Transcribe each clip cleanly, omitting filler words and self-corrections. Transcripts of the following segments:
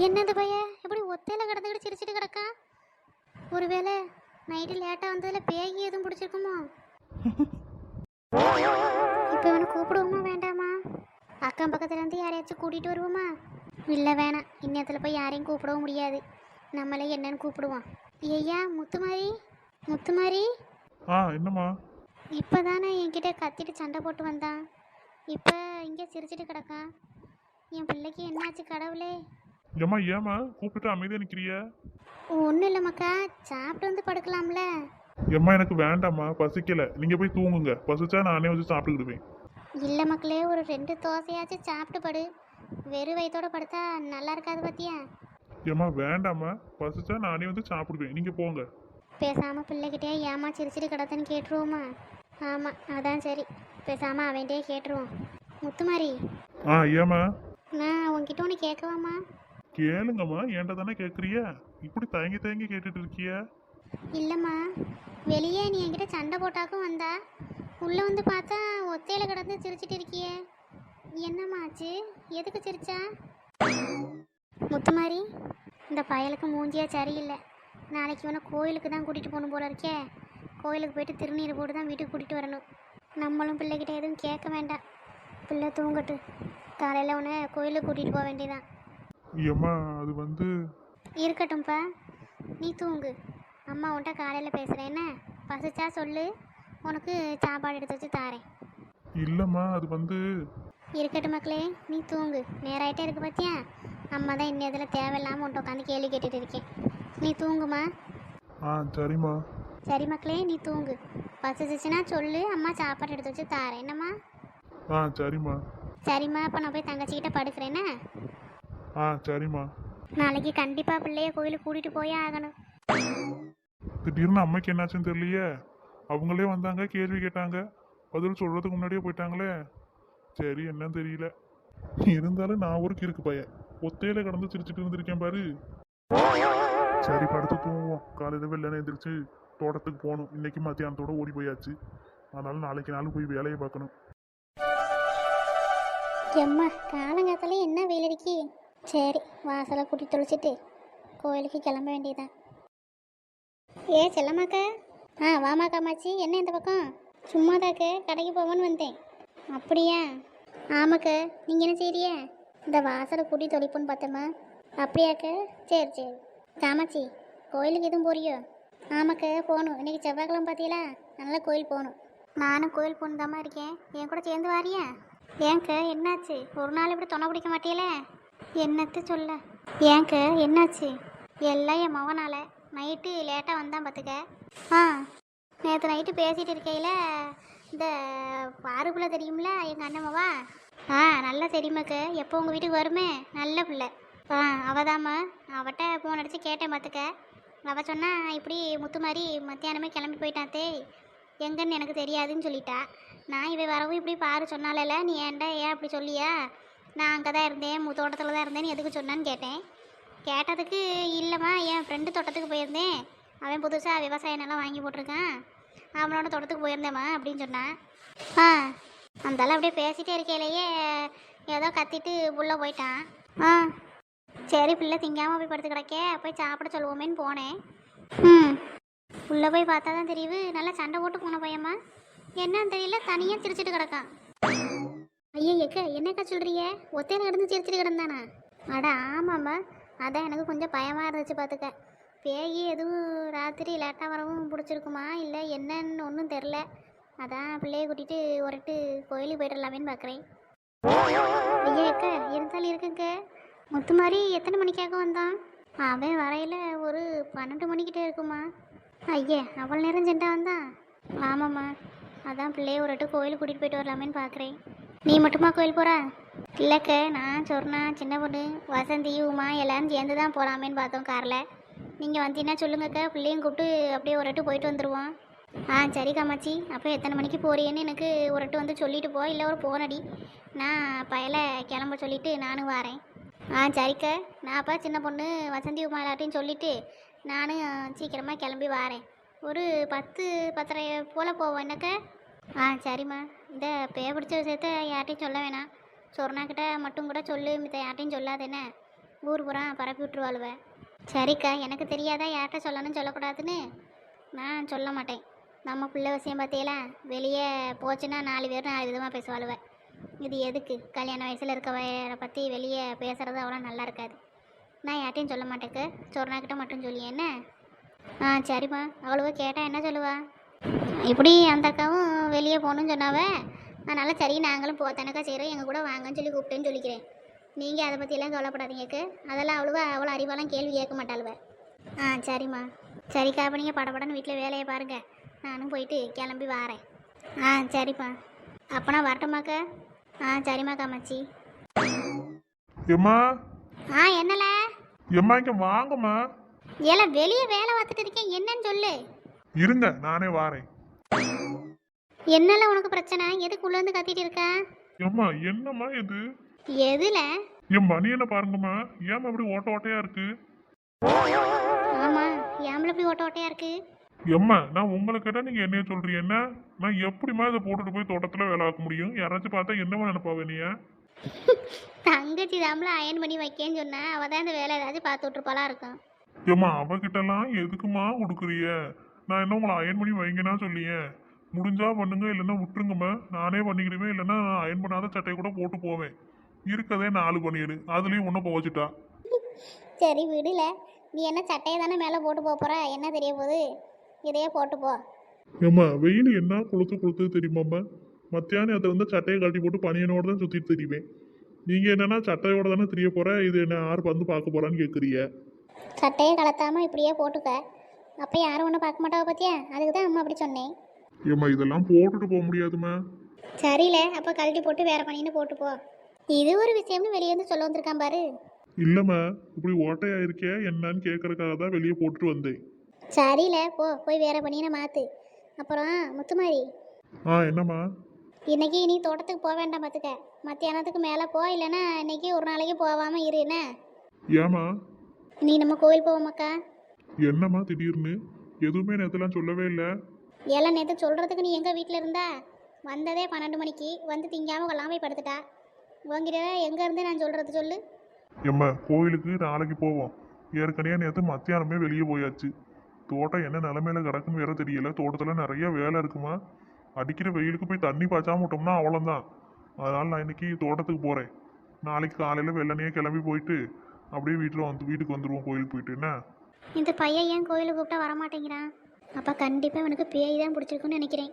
என்னது பைய எப்படி ஒத்தையில கிடந்துக்கிட்டு சிரிச்சிட்டு கிடக்கா? ஒருவேளை நைட்டு லேட்டாக வந்ததில் பேய் எதுவும் பிடிச்சிருக்குமோ? இப்போ இவனை கூப்பிடுவோமா வேண்டாமா? அக்கம் பக்கத்துல இருந்து யாரையாச்சும் கூட்டிகிட்டு வருவோமா? இல்லை வேணாம், இன்னத்தில் போய் யாரையும் கூப்பிடவும் முடியாது. நம்மளே என்னன்னு கூப்பிடுவோம். ஐயா முத்துமாரி, முத்துமாரி. என்னம்மா? இப்போ தானே என்கிட்ட கத்திட்டு சண்டை போட்டு வந்தான், இப்போ இங்கே சிரிச்சிட்டு கிடக்கான். என் பிள்ளைக்கு என்னாச்சு கடவுளே? ஏமா கூப்பிட்டு அமைதியா நிக்கிறிய? ஒன்றும் இல்லை மக்கா, சாப்பிட்டு வந்து படுக்கலாம்ல? ஏம்மா எனக்கு வேண்டாம்மா, பசிக்கல. நீங்க போய் தூங்குங்க, பசிச்சா நானே வந்து சாப்பிட்டுக்கிடுவேன். இல்லை மக்களே, ஒரு 2 தோசையாச்சும் சாப்பிட்டு படு. வெறும் வயிற்றோட படுத்தா நல்லா இருக்காது பார்த்தியா? ஏம்மா வேண்டாம்மா, பசிச்சா நானே வந்து சாப்பிடுவேன், நீங்க போங்க. பேசாமல் பிள்ளைகிட்டே ஏமா சிரிச்சிட்டு கிடத்துன்னு கேட்டுருவோமா? ஆமாம், அதான் சரி. பேசாமல் அவன்கிட்டே கேட்டுருவோம். முத்துமாரி, ஏம்மா? நான் உன்கிட்ட ஒன்று கேட்கவாம்மா? கேளுங்கம்மா, ஏன்டா தானே கேட்குறிய? இப்படி தயங்கி தயங்கி கேட்டுட்டு இருக்கிய? இல்லைம்மா, வெளியே நீ என்கிட்ட சண்டை போட்டாக்கும் வந்தா, உள்ளே வந்து பார்த்தா ஒத்தையில் கிடந்து சிரிச்சிட்டு இருக்கியே, என்னம்மா ஆச்சு? எதுக்கு சிரிச்சா? முத்துமாரி, இந்த பயலுக்கு மூஞ்சியா சரியில்லை. நாளைக்கு இவனை கோயிலுக்கு தான் கூட்டிகிட்டு போகணும் போல இருக்கே. கோயிலுக்கு போயிட்டு திருநீர் போட்டு தான் வீட்டுக்கு கூட்டிகிட்டு வரணும். நம்மளும் பிள்ளைகிட்ட எதுவும் கேட்க வேண்டாம். பிள்ளை தூங்கட்டு, காலையில் உன்னை கோயிலுக்கு கூட்டிகிட்டு போக வேண்டியதான். ஏம்மா அது வந்து... இருக்கட்டும்ப்பா, நீ தூங்கு. அம்மா உன்ட்ட காலையில் பேசுகிறேன். என்ன பசிச்சா சொல்லு, உனக்கு சாப்பாடு எடுத்து வச்சு தாரேன். இல்லைம்மா அது வந்து... இருக்கட்டும் மக்களே, நீ தூங்கு. நேராயிட்டே இருக்கு பார்த்தியா? அம்மா தான் இன்னும் இதில் தேவையில்லாமல் உன்ட்ட உட்காந்து கேள்வி கேட்டுட்டு இருக்கேன். நீ தூங்குமா? சரிம்மா. சரி மக்களே, நீ தூங்கு. பசிச்சுன்னா சொல்லு, அம்மா சாப்பாடு எடுத்து வச்சு தாரேன். என்னம்மா? சரிம்மா. சரிம்மா, அப்போ நான் போய் தங்கச்சிக்கிட்ட படுக்கிறேன்னா? சரிம்மா. நாளைக்கு கண்டிப்பாக பிள்ளைய கோயிலுக்கு கூட்டிகிட்டு போயே ஆகணும். திடீர்னு அம்மைக்கு என்னாச்சுன்னு தெரியலையே. அவங்களே வந்தாங்க, கேள்வி கேட்டாங்க, பதில் சொல்றதுக்கு முன்னாடியே போயிட்டாங்களே. சரி, என்னன்னு தெரியல. இருந்தாலும் நான் ஒரு கிறுக்கு பையன், ஒத்தையில கடந்து சிரிச்சுட்டு இருந்திருக்கேன் பாரு. சரி, படுத்து தூங்குவோம். காலையில் வெள்ளனை எந்திரிச்சு தோட்டத்துக்கு போகணும். இன்னைக்கு மத்தியானத்தோட ஓடி போயாச்சு. அதனால நாளைக்கு நாள் போய் வேலையை பார்க்கணும். எம்மா, காலங்காத்தாலே என்ன வெயில் அடிக்கி. சரி, வாசலை கூட்டி தொளிச்சிட்டு கோயிலுக்கு கிளம்ப வேண்டியதான். ஏ செல்லம்மாக்கா. வாமாக்கா மாச்சி, என்ன இந்த பக்கம்? சும்மாதாக்க, கடைக்கு போவோன்னு வந்தேன். அப்படியா? ஆமாக்கா, நீங்கள் என்ன செய்றிய? இந்த வாசலை கூட்டி தொளிப்புன்னு பார்த்தம்மா. அப்படியாக்க? சரி சரி. காமாச்சி, கோயிலுக்கு எதுவும் போறியோ? ஆமாக்கா, போகணும். இன்றைக்கி செவ்வாய்க்கிழமை பார்த்தீங்களா, அதனால் கோயில் போகணும். நானும் கோயில் போகணும் தாம்மா இருக்கேன். என் கூட சேர்ந்து வாரியா? ஏங்க என்னாச்சு? ஒரு நாள் இப்படி தொணை பிடிக்க மாட்டீங்களே? என்னத்து சொல்ல? ஏங்க என்னாச்சு? எல்லாம் என் மகனால. நைட்டு லேட்டாக வந்தான் பார்த்துக்க. நேற்று நைட்டு பேசிகிட்டு இருக்கையில் இந்த பாருக்குள்ளே தெரியும்ல எங்கள் அண்ணம்மாவா? நல்லா தெரியுமாக்கு. எப்போ உங்கள் வீட்டுக்கு வருமே, நல்ல பிள்ளை. அவதாம்மா. அவட்ட ஃபோன் அடித்து கேட்டேன் பார்த்துக்க. அவள் சொன்னா இப்படி முத்து மாதிரி மத்தியானமே கிளம்பி போயிட்டாத்தே, எங்கன்னு எனக்கு தெரியாதுன்னு சொல்லிட்டா. நான் இவை வரவும் இப்படி பாரு சொன்னால, நீ ஏன் அப்படி சொல்லியா? நான் அங்கே தான் இருந்தேன், தோட்டத்தில் தான் இருந்தேன்னு எதுக்கு சொன்னான்னு கேட்டேன். கேட்டதுக்கு இல்லைம்மா, என் ஃப்ரெண்டு தோட்டத்துக்கு போயிருந்தேன், அவன் புதுசாக விவசாய நிலம் வாங்கி போட்டிருக்கான், அவனோட தோட்டத்துக்கு போயிருந்தேம்மா அப்படின்னு சொன்னான். அந்தாலும் அப்படியே பேசிகிட்டே இருக்கையிலேயே ஏதோ கத்திட்டு உள்ளே போயிட்டான். சரி, பிள்ளை திங்காமல் போய் படுத்து கிடக்கே, போய் சாப்பிட சொல்லுவோமேன்னு போனேன். உள்ளே போய் பார்த்தா தான் தெரியுது, நல்லா சண்டை போட்டு போன பையம்மா. என்னன்னு தெரியல, தனியாக சிரிச்சிட்டு கிடக்கான். ஐயா ஏக்க, என்னக்கா சொல்கிறிய? ஒத்தையில் கிடந்து சிரிச்சிட்டு கிடந்தானா? அட ஆமாம்மா, அதான் எனக்கு கொஞ்சம் பயமாக இருந்துச்சு பார்த்துக்க. பேய் எதுவும் ராத்திரி லேட்டாக வரவும் பிடிச்சிருக்குமா, இல்லை என்னன்னு ஒன்றும் தெரில. அதான் பிள்ளையை கூட்டிகிட்டு ஒருட்டு கோயிலுக்கு போய்டலாமேன்னு பார்க்குறேன். ஐயா ஏக்க, இருந்தாலும் இருக்குங்க. முத்து மாதிரி எத்தனை மணிக்காக வந்தான்? அவன் வரையில் ஒரு 12 மணிக்கிட்டே இருக்குமா. ஐயா, அவ்வளோ நேரம் சென்றா வந்தான்? ஆமாம்மா, அதான் பிள்ளையை ஒருட்டு கோயிலுக்கு கூட்டிகிட்டு போயிட்டு வரலாமேன்னு பார்க்குறேன். நீ மட்டுமா கோயில் போகிற? இல்லைக்க, நான் சொன்னா சின்ன பொண்ணு வசந்தி உமா எல்லாரும் சேர்ந்து தான் போகலாமேன்னு பார்த்தோம் காரில். நீங்கள் வந்தீங்கன்னா சொல்லுங்கக்கா, பிள்ளையும் கூப்பிட்டு அப்படியே ஒருட்டு போயிட்டு வந்துடுவோம். சரி காமாச்சி, அப்போ எத்தனை மணிக்கு போறியன்னு எனக்கு ஒருட்டு வந்து சொல்லிட்டு போ, இல்லை ஒரு போனடி, நான் பயலை கிளம்ப சொல்லிவிட்டு நானும் வரேன். சரிக்க, நான் அப்போ சின்ன பொண்ணு வசந்தி உமா எல்லாட்டையும் சொல்லிவிட்டு நானும் சீக்கிரமாக கிளம்பி வரேன். ஒரு 10-10:30 போல் போவோம் என்னக்க? சரிம்மா. இந்த பேய பிடிச்ச விஷயத்த யார்ட்டையும் சொல்ல வேணாம், சொர்ணாக்கிட்ட மட்டும் கூட சொல்லு, மித்த யார்ட்டையும் சொல்லாதேன்னு ஊர் பூரா பரப்பி விட்டுருவாளுவ. சரிக்கா, எனக்கு தெரியாதா யார்கிட்ட சொல்லணும்னு சொல்லக்கூடாதுன்னு? நான் சொல்ல மாட்டேன். நம்ம பிள்ளை விஷயம் பார்த்தீங்களா, வெளியே போச்சுன்னா 4 பேர் 4 விதமாக பேசுவாளுவ. இது எதுக்கு? கல்யாண வயசில் இருக்கவரை பற்றி வெளியே பேசுகிறது அவ்வளோ நல்லா இருக்காது. நான் யார்ட்டையும் சொல்ல மாட்டேக்கு, சொர்ணாக்கிட்ட மட்டும் சொல்லி என்ன? சரிம்மா. அவ்வளவோ கேட்டால் என்ன சொல்லுவா? இப்படி அந்த அக்காவும் வெளியே போகணுன்னு சொன்னாவே, அதனால் சரி நாங்களும் போத்தானக்கா செய்கிறோம், எங்கள் கூட வாங்கன்னு சொல்லி கூப்பிட்டேன்னு சொல்லிக்கிறேன். நீங்கள் அதை பற்றியெல்லாம் கவலைப்படாதீங்கக்கு. அதெல்லாம் அவ்வளோ அறிவாலாம் கேள்வி கேட்க மாட்டாளுவ. சரிம்மா. சரிக்கா, அப்போ நீங்கள் படப்படன்னு வீட்டில் வேலையை பாருங்கள், நானும் போயிட்டு கிளம்பி வாரேன். சரிப்பா. அப்போனா வரட்டுமாக்க? சரிம்மா காமாச்சி. எம்மா என்னல? எம்மா இங்க வாங்கம்மா. ஏல வெளியே வேலை பார்த்துட்டு இருக்கேன், என்னன்னு சொல்லு. இருங்க, நானே வாரேன். என்னல உனக்கு பிரச்சனை? எதுக்கு உள்ள இருந்து கத்திட்டு இருக்க? எம்மா என்னம்மா இது? எதுல? என் மணியனை பாருங்கம்மா, ஏம்மா இப்படி ஓட்ட ஓட்டையா இருக்கு? ஆமா, ஏம்பல இப்படி ஓட்ட ஓட்டையா இருக்கு? எம்மா நான் உங்களை கேட்டா நீங்க என்னைய சொல்றீங்க என்ன? நான் எப்படிம்மா இதை போட்டுட்டு போய் தோட்டத்துல வேலை ஆக்க முடியும்? யாராச்சும் பார்த்தா என்னம்மா நினைப்பாவ நீ? தங்கச்சி தாம்பல அயன் பண்ணி வைக்கேன்னு சொன்னா, அவ தான் இந்த வேலை ஏதாச்சும் பார்த்து விட்டுருப்பாளா இருக்கும். ஏம்மா அவகிட்டலாம் எதுக்குமா கொடுக்குறிய? நான் என்ன உங்களை அயன் பண்ணி வைங்கன்னா சொல்லியேன். முடிஞ்சா பண்ணுங்க, இல்லைன்னா விட்டுருங்கம்மா. நானே பண்ணிக்கிடுவேன், இல்லைன்னா அயன் பண்ணாத சட்டையை கூட போட்டு போவேன். இருக்கதே 4 பனியனு, அதுலேயும் ஒன்றும் போச்சுட்டா. சரி விடுல, நீ என்ன சட்டையை தானே மேலே போட்டு போற, என்ன தெரிய போகுது? இதையே போட்டு போ. ஏம்மா வெயில் என்ன கொளுத்து தெரியுமாம்மா? மத்தியானம் அதை வந்து சட்டையை கழட்டி போட்டு பனியனோட தான் சுற்றிட்டு தெரியுவேன். நீங்கள் என்னன்னா சட்டையோட தானே தெரிய போகிற, இது என்ன யார் வந்து பார்க்க போகிறான்னு கேட்குறீங்க? சட்டையை கலத்தாமல் இப்படியே போட்டுக்க, அப்போ யாரும் ஒன்றும் பார்க்க மாட்டாவ பார்த்தியா? அதுக்கு தான் அம்மா அப்படி சொன்னேன். ஏம்மா இதெல்லாம் போட்டுட்டு போக முடியாதும்மா. சரியில்ல, அப்போ கழட்டி போட்டு வேற பண்ணின்னு போட்டு போ. இது ஒரு விஷயம்னு வெளியே வந்து சொல்ல வந்திருக்கான் பாரு. இல்லைம்மா, இப்படி ஓட்டையா இருக்கே என்னன்னு கேட்கறதுக்காக தான் வெளியே போட்டுட்டு வந்தேன். சரியில்ல, போய் வேற பண்ணின மாற்று. அப்புறம் முத்துமாரி, என்னம்மா? இன்னைக்கு நீ தோட்டத்துக்கு போக வேண்டாம் பார்த்துக்க. மத்தியானத்துக்கு மேலே போ, இல்லைன்னா இன்னைக்கு ஒரு நாளைக்கு போகாமல் இரு என்ன? ஏம்மா? நீ நம்ம கோவில் போவோமாக்கா? என்னம்மா திடீர்னு? எதுவுமே நேற்றுலாம் சொல்லவே இல்லை. ஏழை நேற்று சொல்கிறதுக்கு நீ எங்கள் வீட்டில் இருந்தா? வந்ததே 12 மணிக்கு வந்து திங்காமல் கொள்ளாமல் போய் படுத்துட்டா. உங்ககிட்ட எங்கேருந்து நான் சொல்கிறது சொல்லு? ஏம்மா கோயிலுக்கு நாளைக்கு போவோம். ஏற்கனவே நேற்று மத்தியானமே வெளியே போயாச்சு. தோட்டம் என்ன நிலமையில கிடக்குன்னு வேற தெரியல. தோட்டத்தில் நிறைய வேலை இருக்குமா. அடிக்கிற வெயிலுக்கு போய் தண்ணி பாய்ச்சாம விட்டோம்னா அவ்வளோதான். அதனால் நான் இன்னைக்கு தோட்டத்துக்கு போகிறேன். நாளைக்கு காலையில் வெள்ளனையே கிளம்பி போயிட்டு அப்படியே வீட்டுக்கு வந்துடுவோம் கோயிலுக்கு போயிட்டு. என்ன இந்த பையன் ஏன் கோயிலுக்கு கூப்பிட்டா வரமாட்டேங்கிறான்? அப்போ கண்டிப்பாக இவனுக்கு பேய் தான் பிடிச்சிருக்குன்னு நினைக்கிறேன்.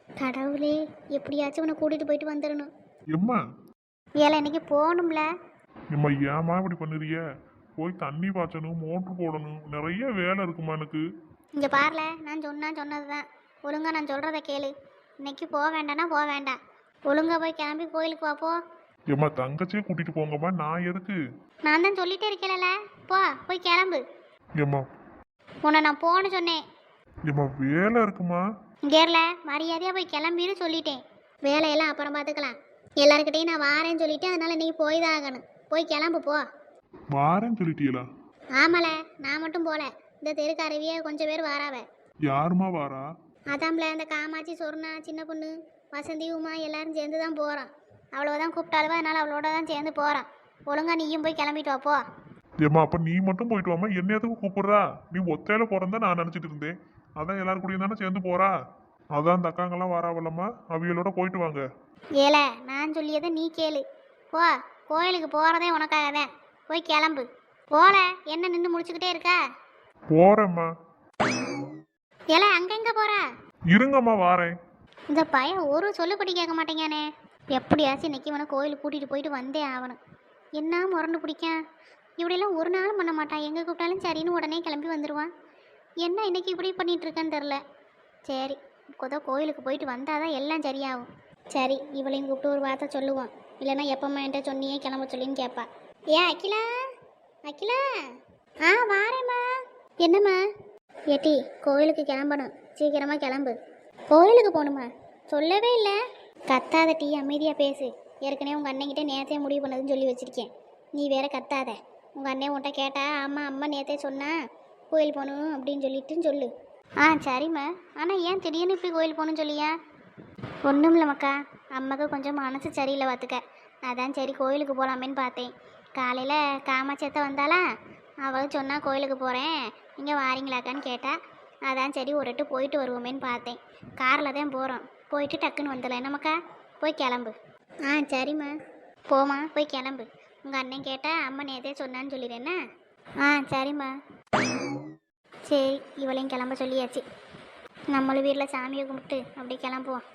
கடவுளே, எப்படியாச்சும் உன்னை கூட்டிகிட்டு போயிட்டு வந்துடணும். எம்மா ஏழை இன்னைக்கு போகணும்ல. எம்மா ஏம்மா இப்படி பண்ணுறிய? போய் தண்ணி பாய்ச்சணும், மோட்ரு போடணும், நிறைய வேலை இருக்குமா எனக்கு. இங்கே பாருல, நான் சொன்னது தான். ஒழுங்கா நான் சொல்கிறத கேளு. இன்னைக்கு போக வேண்டாம்னா போக வேண்டாம். ஒழுங்கா போய் கிளம்பி கோயிலுக்கு வாப்போ. ஏம்மா தங்கச்சியே கூட்டிட்டு போங்கம்மா. நான் எதுக்கு? நான் தான் சொல்லிட்டே இருக்கேன்ல, போய் கிளம்பு. ஏம்மா உன்னை நான் போன்னு சொன்னேன். ஏம்மா வேலை இருக்குமா? கேரள மரியாதையாக போய் கிளம்பின்னு சொல்லிட்டேன். வேலையெல்லாம் அப்புறம் பார்த்துக்கலாம். எல்லாருக்கிட்டையும் நான் வாரேன்னு சொல்லிட்டேன், அதனால நீ போய் தான் ஆகணும். போய் கிளம்பு போ. வாரேன்னு சொல்லிட்டீங்களா? ஆமால, நான் மட்டும் போல, இந்த தெருக்கு அருவியே கொஞ்சம் பேர் வாராவ. யாருமா வாரா? அதாம்ல, இந்த காமாட்சி, சொர்ணா, சின்ன பொண்ணு, வசந்தி, உமா எல்லாரும் சேர்ந்து தான் போகிறான். அவ்வளோதான் கூப்பிட்டாளுவா, அதனால் அவளோட தான் சேர்ந்து போகிறான். ஒழுங்கா நீயும் போய் கிளம்பிட்டு வா போ. ஏம்மா அப்ப நீ மட்டும் போயிட்டு வாமா, என்ன எதுக்கு கூப்பிடுறா? நீ ஒத்தையில போறதா நான் நினைச்சிட்டு இருந்தேன். அதான் எல்லாரும் கூடயும் தானே சேர்ந்து போறா. அதான் அந்த அக்காங்கெல்லாம் வராவல்லம்மா, அவியலோட போயிட்டு வாங்க. ஏல, நான் சொல்லியதை நீ கேளு. போ, கோயிலுக்கு போகிறதே உனக்காக தான். போய் கிளம்பு. போல, என்ன நின்று முடிச்சுக்கிட்டே இருக்கா? போறேம்மா. ஏல, அங்கெங்க போற? இருங்கம்மா வாரேன். இந்த பையன் ஒரு சொல்லுபடி கேட்க மாட்டேங்கானே. எப்படியாச்சும் இன்னைக்கு இவனை கோயிலுக்கு கூட்டிகிட்டு போயிட்டு வந்தே ஆகணும். என்ன முரண்டு பிடிக்கான் இப்படியெல்லாம் ஒரு நாளும் பண்ண மாட்டான். எங்கே கூப்பிட்டாலும் சரின்னு உடனே கிளம்பி வந்துடுவான். என்ன இன்னைக்கு இப்படி பண்ணிட்டு இருக்கான்னு தெரில. சரி, கொதோ கோயிலுக்கு போயிட்டு வந்தால் தான் எல்லாம் சரியாகும். சரி, இவளையும் கூப்பிட்டு ஒரு வார்த்தை சொல்லுவான். இல்லைன்னா எப்பம்மா என்கிட்ட சொன்னியே கிளம்ப சொல்லின்னு கேட்பா. அகிலா, அகிலா. வாரேம்மா. என்னம்மா? ஏட்டி, கோயிலுக்கு கிளம்பணும், சீக்கிரமாக கிளம்பு. கோயிலுக்கு போகணுமா? சொல்லவே இல்லை. கத்தாத டீ, அமைதியாக பேசு. ஏற்கனவே உங்கள் அண்ணன்கிட்ட நேரத்தையே முடிவு பண்ணதுன்னு சொல்லி வச்சுருக்கேன். நீ வேற கத்தாத. உங்கள் அண்ணன் உன்ட்ட கேட்டா அம்மா நேற்றே சொன்னா கோயில் போகணும் அப்படின்னு சொல்லிட்டுன்னு சொல்லு. சரிம்மா. ஆனால் ஏன் திடீர்னு இப்படி கோயில் போகணுன்னு சொல்லியா? ஒன்றும் இல்லை மக்கா, அம்மாவுக்கு கொஞ்சம் மனசு சரியில்லை பார்த்துக்க. அதான் சரி கோயிலுக்கு போகலாமேன்னு பார்த்தேன். காலையில் காமாட்சியத்தை வந்தாளா, அவள் சொன்னா கோயிலுக்கு போகிறேன் நீங்கள் வாரீங்களாக்கான்னு கேட்டா. அதான் சரி ஒரு எட்டு போயிட்டு வருவோமேன்னு பார்த்தேன். காரில் தான் போகிறோம், போயிட்டு டக்குன்னு வந்துடலாம். என்னம்மாக்கா? போய் கிளம்பு. ஆ சரிம்மா. போமா, போய் கிளம்பு. உங்கள் அண்ணன் கேட்டால் அம்மா நேதே சொன்னான்னு சொல்லிடுறேன்னா. ஆ சரிம்மா. சரி, இவளையும் கிளம்ப சொல்லியாச்சு. நம்மளும் வீட்டில் சாமியை கும்பிட்டு அப்படியே கிளம்புவோம்.